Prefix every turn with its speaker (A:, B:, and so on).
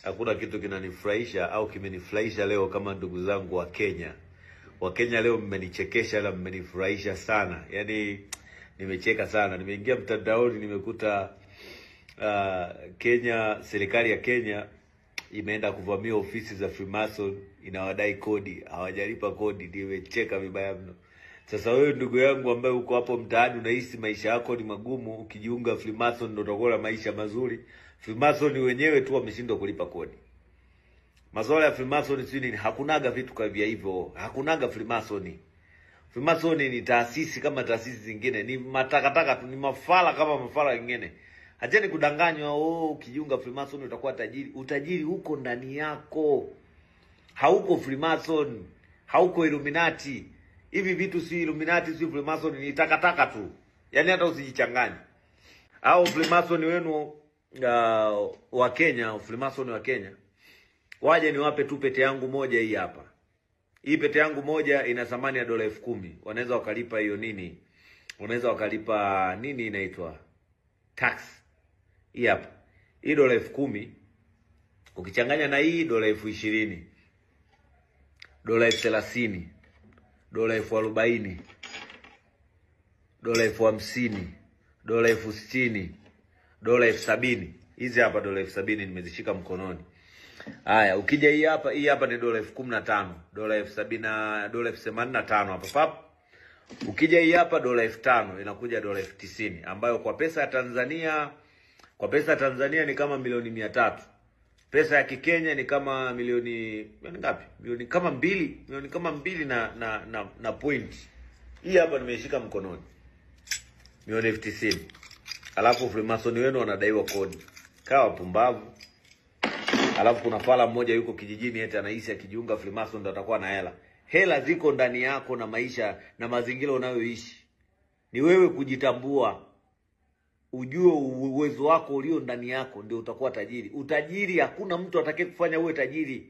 A: Hakuna kitu kinanifurahisha au kimenifurahisha leo kama ndugu zangu wa Kenya. Wa Kenya leo mmenichekesha na mmenifurahisha sana. Yaani nimecheka sana. Nimeingia mtandaoni nimekuta Kenya, serikali ya Kenya imeenda kuvamia ofisi za Freemason, inawadai kodi, hawajalipa kodi. Nimecheka vibaya mno. Sasa wewe ndugu yangu ambaye uko hapo mtaani unahisi maisha yako ni magumu, ukijiunga Freemason ndio utakuwa na maisha mazuri. Freemason wenyewe tu wameshindwa kulipa kodi. Masuala ya Freemason si nini? Hakunaga vitu kama hivyo. Hakunaga Freemason. Freemason ni taasisi kama taasisi zingine, ni matakataka tu, ni mafala kama mafala wengine. Acheni kudanganywa, ukijiunga Freemason utakuwa tajiri. Utajiri huko ndani yako. Hauko Freemason, hauko Illuminati. Hivi vitu si Illuminati, si Freemason, ni takataka tu. Yaani hata usijichanganye. Au Freemason wenu wa Kenya, Freemason wa Kenya, waje niwape tu pete yangu moja hii hapa. Hii pete yangu moja ina thamani ya dola 10,000. Wanaweza wakalipa hiyo nini? Wanaweza wakalipa nini inaitwa? Tax. Hii hapa. Hii dola 10,000 ukichanganya na hii dola 20,000. Dola 30,000. Dola 40,000. Dola 50,000. Dola 60,000. Dola 70,000. Hizi hapa dola 70,000 nimezishika mkononi. Haya, ukija hii hapa ni dola 15,000, dola 70,000, dola 85,000 hapa pap. Ukija hii hapa dola 5,000 inakuja dola 90,000 ambayo kwa pesa ya Tanzania ni kama milioni 300. Pesa ya Kikenya ni kama milioni ngapi? Milioni kama 2 na point. Hii hapa nimeshika mkononi. Milioni 90,000. Alafu Freemason wenu wanadaiwa kodi. Kawa pumbavu. Alafu kuna fala mmoja yuko kijijini eti anahisi akijiunga Freemason ndo atakuwa na hela. Hela ziko ndani yako na maisha na mazingira unayoishi. Ni wewe kujitambua. Ujue uwezo wako ulio ndani yako ndio utakuwa tajiri. Utajiri hakuna mtu atakayekufanya uwe tajiri.